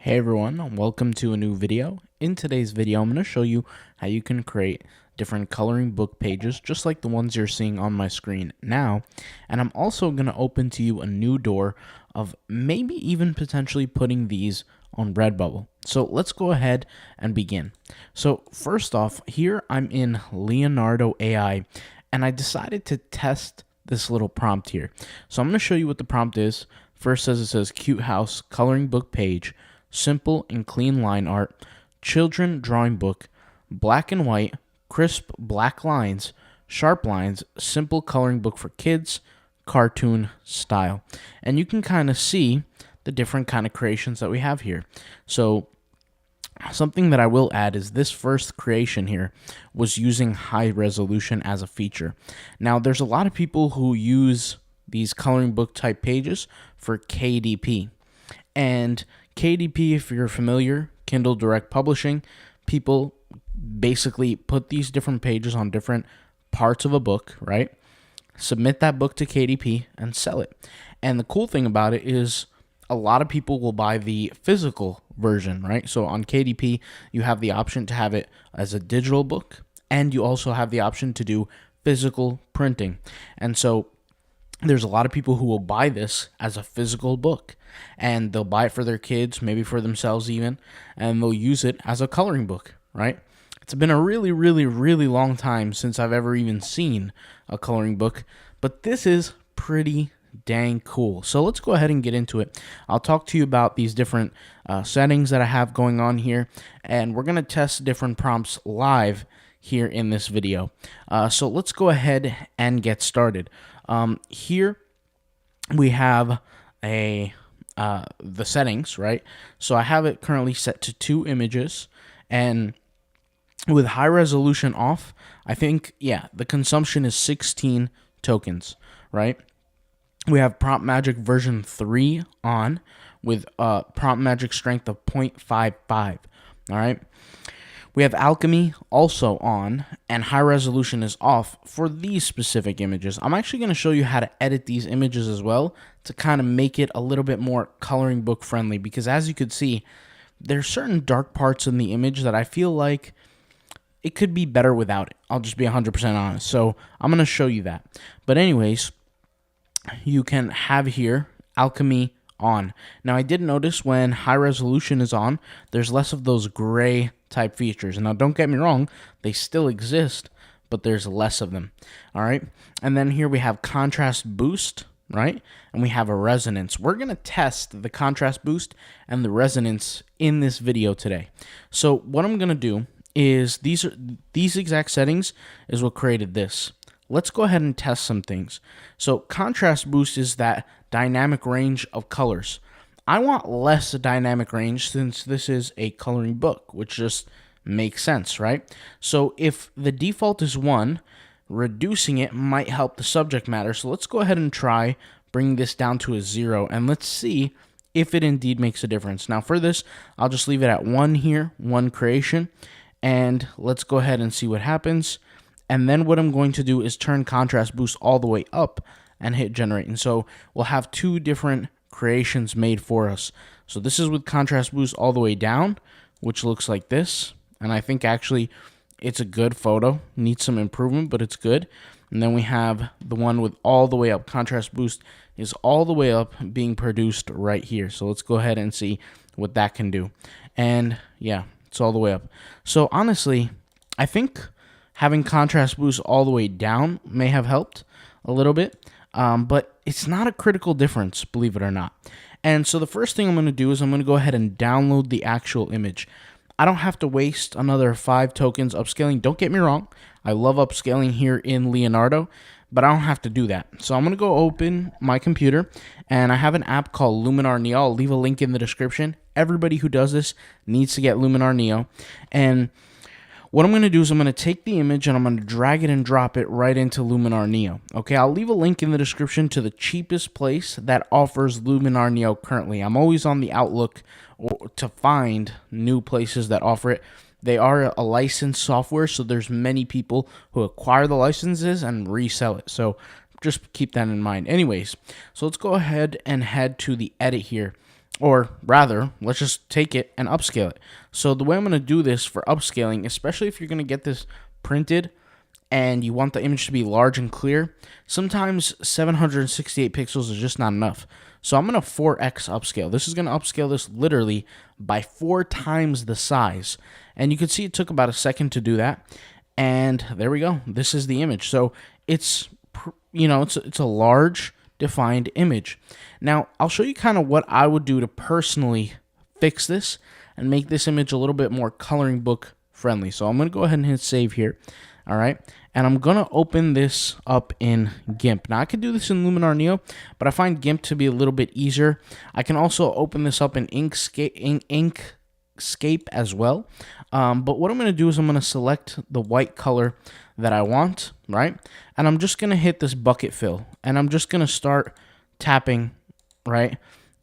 Hey everyone, welcome to a new video. In today's video, I'm going to show you how you can create different coloring book pages just like the ones you're seeing on my screen now. And I'm also going to open to you a new door of maybe even potentially putting these on Redbubble. So let's go ahead and begin. So first off, here I'm in Leonardo AI and I decided to test this little prompt here. So I'm going to show you what the prompt is. First, it says cute house coloring book page. Simple and clean line art, children drawing book, black and white, crisp black lines, sharp lines, simple coloring book for kids, cartoon style. And you can kind of see the different kind of creations that we have here. So something that I will add is this first creation here was using high resolution as a feature. Now there's a lot of people who use these coloring book type pages for KDP. And KDP, if you're familiar, Kindle Direct Publishing, people basically put these different pages on different parts of a book, right? Submit that book to KDP and sell it. And the cool thing about it is a lot of people will buy the physical version, right? So on KDP, you have the option to have it as a digital book, and you also have the option to do physical printing. And so there's a lot of people who will buy this as a physical book, and they'll buy it for their kids, maybe for themselves even, and they'll use it as a coloring book, right? It's been a really, really, really long time since I've ever even seen a coloring book, but this is pretty dang cool. So let's go ahead and get into it. I'll talk to you about these different settings that I have going on here, and we're going to test different prompts live here in this video. So let's go ahead and get started. Here we have the settings, right? So I have it currently set to 2 images, and with high resolution off, I think, yeah, the consumption is 16 tokens, right? We have Prompt Magic version 3 on with Prompt Magic strength of 0.55, all right? We have Alchemy also on, and high resolution is off for these specific images. I'm actually going to show you how to edit these images as well to kind of make it a little bit more coloring book friendly, because as you could see, there's certain dark parts in the image that I feel like it could be better without it. I'll just be 100% honest. So I'm going to show you that. But anyways, you can have here Alchemy on. Now I did notice when high resolution is on, there's less of those gray type features. And now don't get me wrong, they still exist, but there's less of them. All right. And then here we have contrast boost, right? And we have a resonance. We're going to test the contrast boost and the resonance in this video today. So what I'm going to do is these exact settings is what created this. Let's go ahead and test some things. So contrast boost is that dynamic range of colors. I want less dynamic range since this is a coloring book, which just makes sense, right? So if the default is 1, reducing it might help the subject matter. So let's go ahead and try bringing this down to a 0, and let's see if it indeed makes a difference. Now for this, I'll just leave it at 1 here, 1 creation, and let's go ahead and see what happens. And then what I'm going to do is turn contrast boost all the way up and hit generate. And so we'll have 2 different creations made for us. So this is with contrast boost all the way down, which looks like this. And I think actually it's a good photo. Needs some improvement, but it's good. And then we have the one with all the way up. Contrast boost is all the way up being produced right here. So let's go ahead and see what that can do. And yeah, it's all the way up. So honestly, I think having contrast boost all the way down may have helped a little bit. But it's not a critical difference, believe it or not. And so the first thing I'm going to do is I'm going to go ahead and download the actual image. I don't have to waste another 5 tokens upscaling. Don't get me wrong. I love upscaling here in Leonardo, but I don't have to do that. So I'm going to go open my computer, and I have an app called Luminar Neo. I'll leave a link in the description. Everybody who does this needs to get Luminar Neo. And what I'm going to do is I'm going to take the image and I'm going to drag it and drop it right into Luminar Neo. Okay, I'll leave a link in the description to the cheapest place that offers Luminar Neo currently. I'm always on the outlook to find new places that offer it. They are a licensed software, so there's many people who acquire the licenses and resell it. So just keep that in mind. Anyways, so let's go ahead and head to the edit here. or rather, let's just take it and upscale it. So the way I'm going to do this for upscaling, especially if you're going to get this printed and you want the image to be large and clear, sometimes 768 pixels is just not enough. So I'm going to 4x upscale. This is going to upscale this literally by 4 times the size. And you can see it took about a second to do that. And there we go. This is the image. So it's, it's a large defined image. Now, I'll show you kind of what I would do to personally fix this and make this image a little bit more coloring book friendly. So I'm going to go ahead and hit save here. All right. And I'm going to open this up in GIMP. Now, I could do this in Luminar Neo, but I find GIMP to be a little bit easier. I can also open this up in Inkscape as well. But what I'm going to do is I'm going to select the white color that I want, right? And I'm just going to hit this bucket fill. And I'm just going to start tapping, right,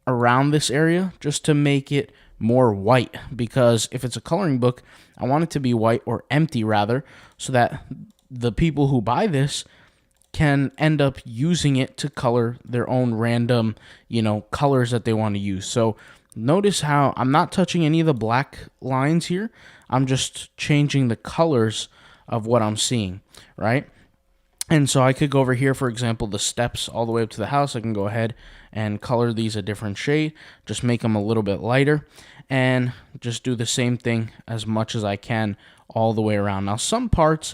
around this area just to make it more white. Because if it's a coloring book, I want it to be white, or empty rather, so that the people who buy this can end up using it to color their own random, colors that they want to use. So notice how I'm not touching any of the black lines here. I'm just changing the colors of what I'm seeing, right? And so I could go over here, for example, the steps all the way up to the house. I can go ahead and color these a different shade, just make them a little bit lighter, and just do the same thing as much as I can all the way around. Now, some parts,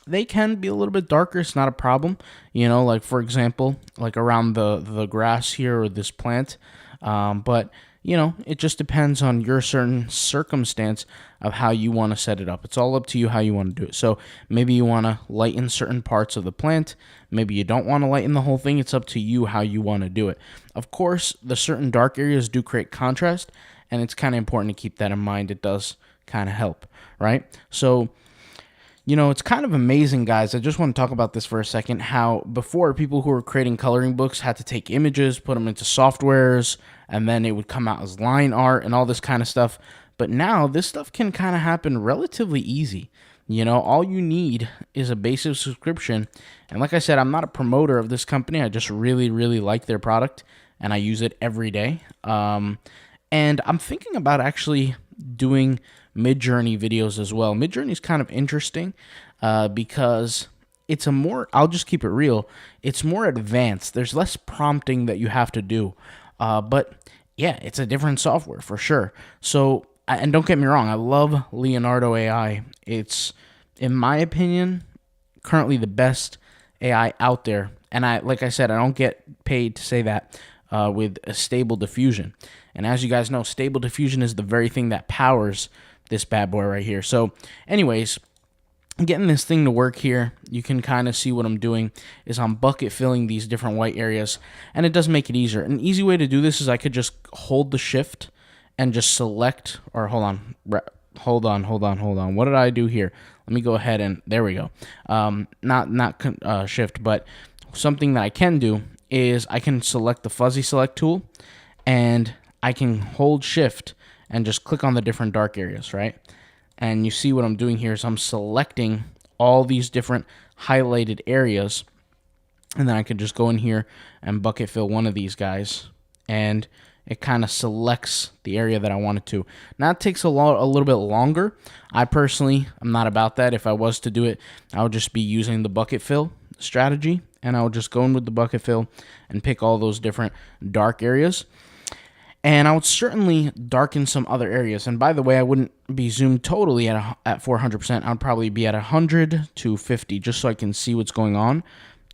they can be a little bit darker. It's not a problem. Like, for example, like around the grass here or this plant. But it just depends on your certain circumstance of how you want to set it up. It's all up to you how you want to do it. So maybe you want to lighten certain parts of the plant. Maybe you don't want to lighten the whole thing. It's up to you how you want to do it. Of course, the certain dark areas do create contrast, and it's kind of important to keep that in mind. It does kind of help, right? So it's kind of amazing, guys. I just want to talk about this for a second, how before people who were creating coloring books had to take images, put them into softwares, and then it would come out as line art and all this kind of stuff. But now this stuff can kind of happen relatively easy. All you need is a basic subscription. And like I said, I'm not a promoter of this company. I just really, really like their product, and I use it every day. And I'm thinking about actually doing Midjourney videos as well. Midjourney is kind of interesting because it's I'll just keep it real, it's more advanced. There's less prompting that you have to do. But yeah, it's a different software for sure. So, and don't get me wrong, I love Leonardo AI. It's, in my opinion, currently the best AI out there. And like I said, I don't get paid to say that with a Stable Diffusion. And as you guys know, Stable Diffusion is the very thing that powers this bad boy right here. So anyways, getting this thing to work here, you can kind of see what I'm doing is I'm bucket filling these different white areas, and it does make it easier. An easy way to do this is I could just hold the shift and just select, or hold on. What did I do here? Let me go ahead and there we go. Not shift, but something that I can do is I can select the fuzzy select tool, and I can hold shift and just click on the different dark areas, right? And you see what I'm doing here is I'm selecting all these different highlighted areas, and then I can just go in here and bucket fill one of these guys, and it kind of selects the area that I want it to. Now, it takes a little bit longer. I personally, I'm not about that. If I was to do it, I would just be using the bucket fill strategy, and I would just go in with the bucket fill and pick all those different dark areas. And I would certainly darken some other areas. And by the way, I wouldn't be zoomed totally at 400%. I'd probably be at 100 to 50 just so I can see what's going on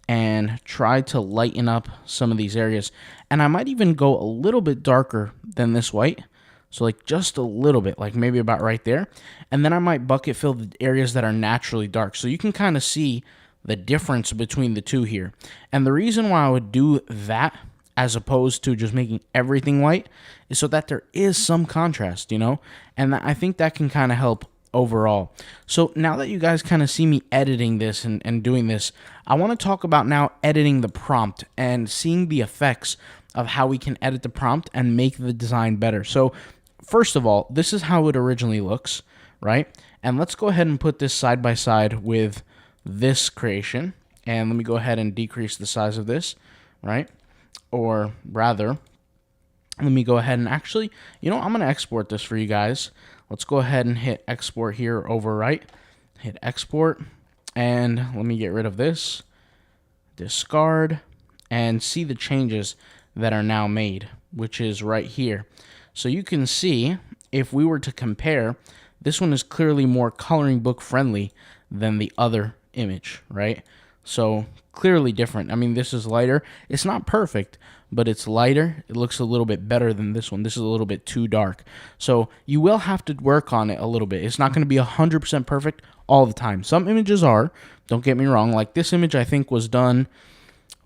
and try to lighten up some of these areas. And I might even go a little bit darker than this white. So like just a little bit, like maybe about right there. And then I might bucket fill the areas that are naturally dark. So you can kind of see the difference between the two here. And the reason why I would do that as opposed to just making everything white is so that there is some contrast, and I think that can kind of help overall. So now that you guys kind of see me editing this and doing this, I want to talk about now editing the prompt and seeing the effects of how we can edit the prompt and make the design better. So first of all, this is how it originally looks, right? And let's go ahead and put this side by side with this creation. And let me go ahead and decrease the size of this, right? Or rather, Let me go ahead and actually, I'm going to export this for you guys. Let's go ahead and hit export here, overwrite, hit export, and let me get rid of this, discard, and see the changes that are now made, which is right here. So you can see, if we were to compare, this one is clearly more coloring book friendly than the other image, right? So clearly different. I mean, this is lighter. It's not perfect, but it's lighter. It looks a little bit better than this one. This is a little bit too dark. So you will have to work on it a little bit. It's not going to be 100% perfect all the time. Some images are, don't get me wrong. Like this image, I think was done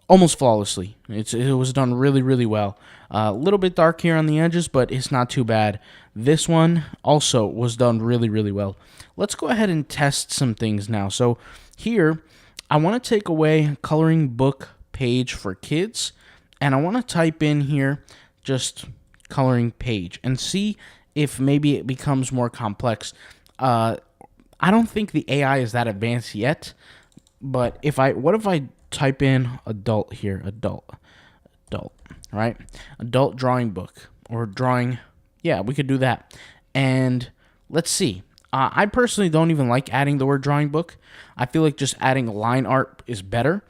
almost flawlessly. It was done really, really well. A little bit dark here on the edges, but it's not too bad. This one also was done really, really well. Let's go ahead and test some things now. So here, I want to take away coloring book page for kids, and I want to type in here just coloring page and see if maybe it becomes more complex. I don't think the AI is that advanced yet, but what if I type in adult here, adult, right? Adult drawing book or drawing. Yeah, we could do that. And let's see. I personally don't even like adding the word drawing book. I feel like just adding line art is better.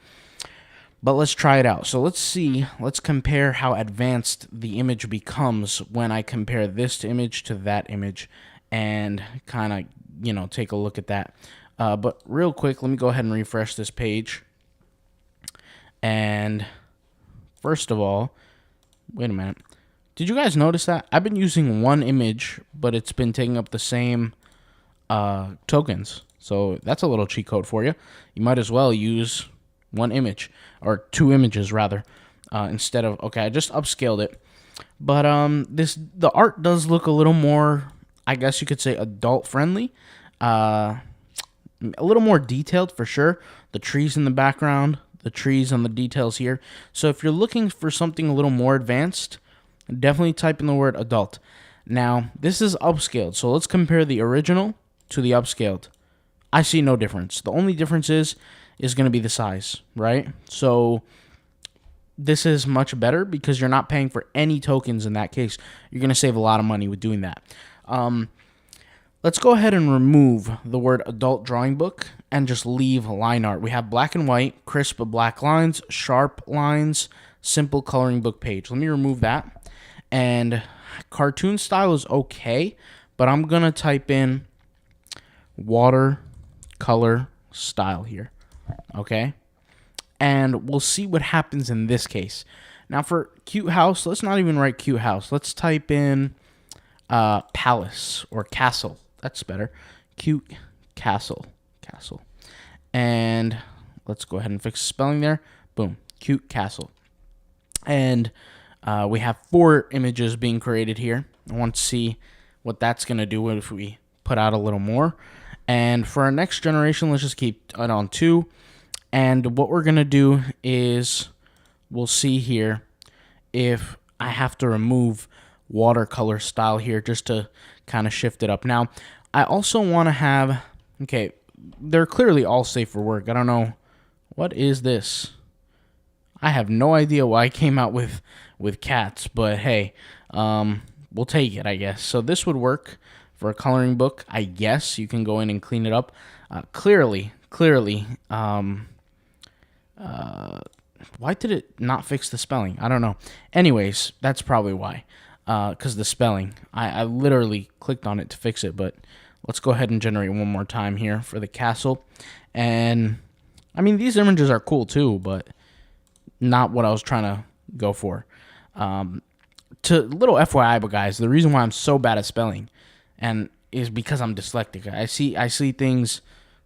But let's try it out. So let's see. Let's compare how advanced the image becomes when I compare this image to that image and kind of, take a look at that. But real quick, let me go ahead and refresh this page. And first of all, wait a minute. Did you guys notice that? I've been using one image, but it's been taking up the same tokens. So that's a little cheat code for you. You might as well use one image, or two images rather, instead of, okay, I just upscaled it. But the art does look a little more, I guess you could say, adult friendly. A little more detailed for sure. The trees in the background, the trees and the details here. So if you're looking for something a little more advanced, definitely type in the word adult. Now, this is upscaled, so let's compare the original to the upscaled. I see no difference. The only difference is going to be the size, right? So this is much better because you're not paying for any tokens in that case. You're going to save a lot of money with doing that. Let's go ahead and remove the word adult drawing book and just leave line art. We have black and white, crisp black lines, sharp lines, simple coloring book page. Let me remove that. And cartoon style is okay, but I'm going to type in watercolor style here. Okay? And we'll see what happens in this case. Now for cute house, let's not even write cute house. Let's type in palace or castle. That's better. Cute castle. And let's go ahead and fix the spelling there. Boom. Cute castle. And we have 4 images being created here. I want to see what that's going to do if we put out a little more. And for our next generation, let's just keep it on 2. And what we're going to do is we'll see here if I have to remove watercolor style here just to kind of shift it up. Now, I also want to have, okay, they're clearly all safe for work. I don't know. What is this? I have no idea why I came out with cats, but hey, we'll take it, I guess. So this would work for a coloring book. I guess you can go in and clean it up. Clearly, why did it not fix the spelling? I don't know. Anyways, that's probably why. Because the spelling. I literally clicked on it to fix it, but let's go ahead and generate one more time here for the castle. And, I mean, these images are cool too, but not what I was trying to go for. Little FYI, but guys, the reason why I'm so bad at spelling and is because I'm dyslexic. I see things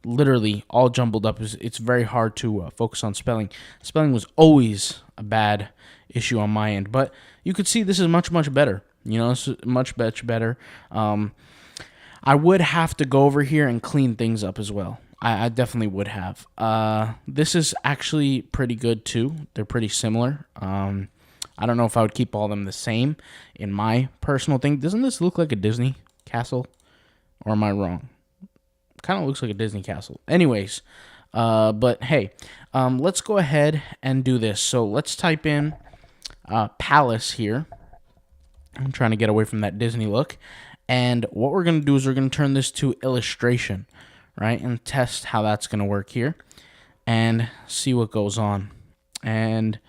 literally all jumbled up. It's very hard to focus on spelling. Spelling was always a bad issue on my end, but you could see this is much better. It's much better. I would have to go over here and clean things up as well. I definitely would have. This is actually pretty good too. They're pretty similar. I don't know if I would keep all of them the same in my personal thing. Doesn't this look like a Disney castle? Or am I wrong? Kind of looks like a Disney castle. Anyways, but hey, let's go ahead and do this. So let's type in palace here. I'm trying to get away from that Disney look. And what we're going to do is we're going to turn this to illustration, right? And test how that's going to work here and see what goes on. And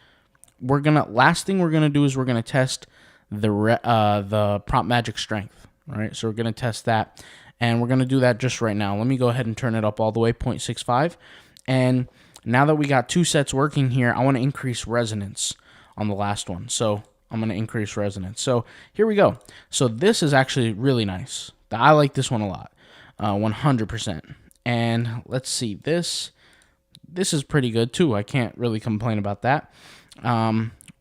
last thing we're going to do is we're going to test the prompt magic strength, right? So we're going to test that, and we're going to do that just right now. Let me go ahead and turn it up all the way, 0.65. And now that we got two sets working here, I want to increase resonance on the last one. So I'm going to increase resonance. So here we go. So this is actually really nice. I like this one a lot, 100%. And let's see, this is pretty good too. I can't really complain about that.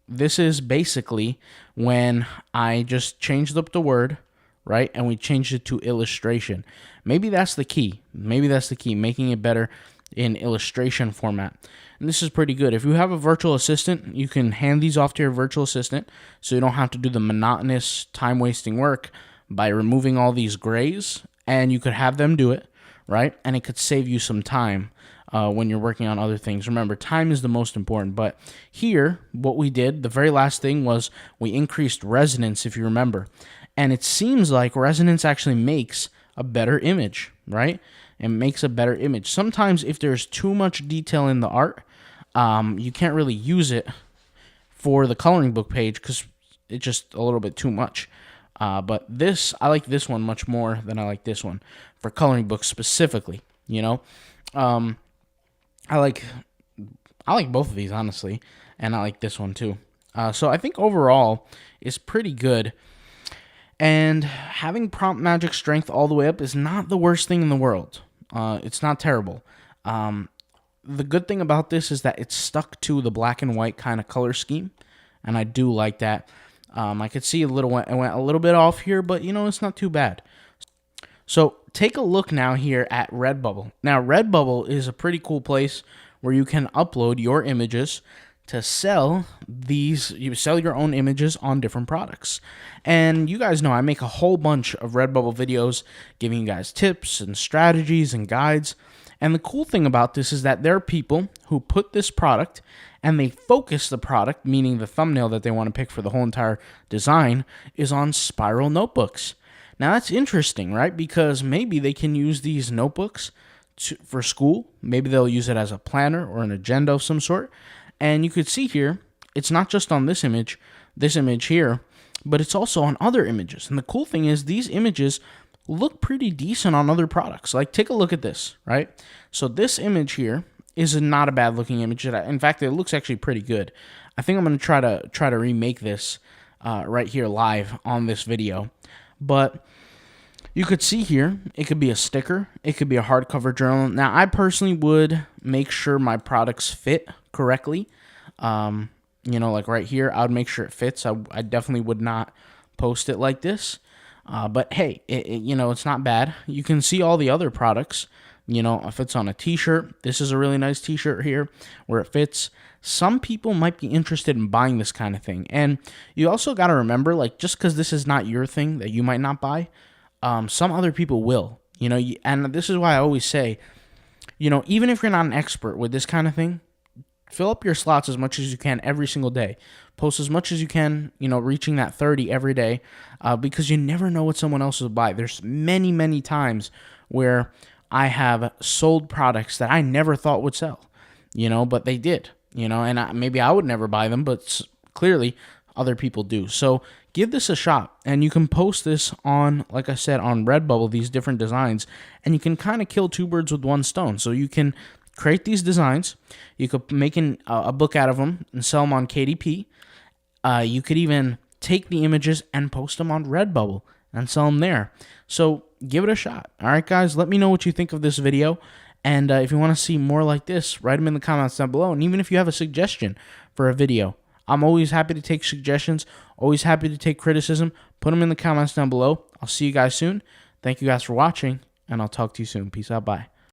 This is basically when I just changed up the word, right? And we changed it to illustration. Maybe that's the key. Making it better in illustration format. And this is pretty good. If you have a virtual assistant, you can hand these off to your virtual assistant so you don't have to do the monotonous, time-wasting work by removing all these grays, and you could have them do it, right? And it could save you some time when you're working on other things. Remember, time is the most important. But here, what we did, the very last thing was we increased resonance, if you remember. And it seems like resonance actually makes a better image, right? It makes a better image. Sometimes if there's too much detail in the art, you can't really use it for the coloring book page because it's just a little bit too much. But I like this one much more than I like this one for coloring books specifically, you know? I like both of these, honestly, and I like this one too. So I think overall is pretty good. And having prompt magic strength all the way up is not the worst thing in the world. It's not terrible. The good thing about this is that it's stuck to the black and white kind of color scheme, and I do like that. I could see it went a little bit off here, but it's not too bad. So take a look now here at Redbubble. Now Redbubble is a pretty cool place where you can upload your images to sell these. You sell your own images on different products. And you guys know I make a whole bunch of Redbubble videos giving you guys tips and strategies and guides. And the cool thing about this is that there are people who put this product and they focus the product, meaning the thumbnail that they want to pick for the whole entire design is on spiral notebooks. Now that's interesting, right? Because maybe they can use these notebooks for school. Maybe they'll use it as a planner or an agenda of some sort. And you could see here, it's not just on this image here, but it's also on other images. And the cool thing is these images look pretty decent on other products. Like, take a look at this, right? So this image here is not a bad looking image. In fact, it looks actually pretty good. I think I'm going to try to remake this right here live on this video. But you could see here, it could be a sticker, it could be a hardcover journal. Now, I personally would make sure my products fit correctly. Like right here, I would make sure it fits. I definitely would not post it like this. But hey, it's not bad. You can see all the other products. If it's on a t-shirt, this is a really nice t-shirt here where it fits. Some people might be interested in buying this kind of thing. And you also got to remember, like, just because this is not your thing that you might not buy, some other people will, and this is why I always say, even if you're not an expert with this kind of thing, fill up your slots as much as you can every single day. Post as much as you can, reaching that 30 every day, because you never know what someone else will buy. There's many, many times where I have sold products that I never thought would sell, but they did, and maybe I would never buy them, but clearly other people do. So give this a shot, and you can post this on, like I said, on Redbubble, these different designs, and you can kind of kill two birds with one stone. So you can create these designs, you could make a book out of them and sell them on KDP. You could even take the images and post them on Redbubble and sell them there. So give it a shot. All right, guys, let me know what you think of this video. And if you want to see more like this, write them in the comments down below. And even if you have a suggestion for a video, I'm always happy to take suggestions, always happy to take criticism. Put them in the comments down below. I'll see you guys soon. Thank you guys for watching, and I'll talk to you soon. Peace out. Bye.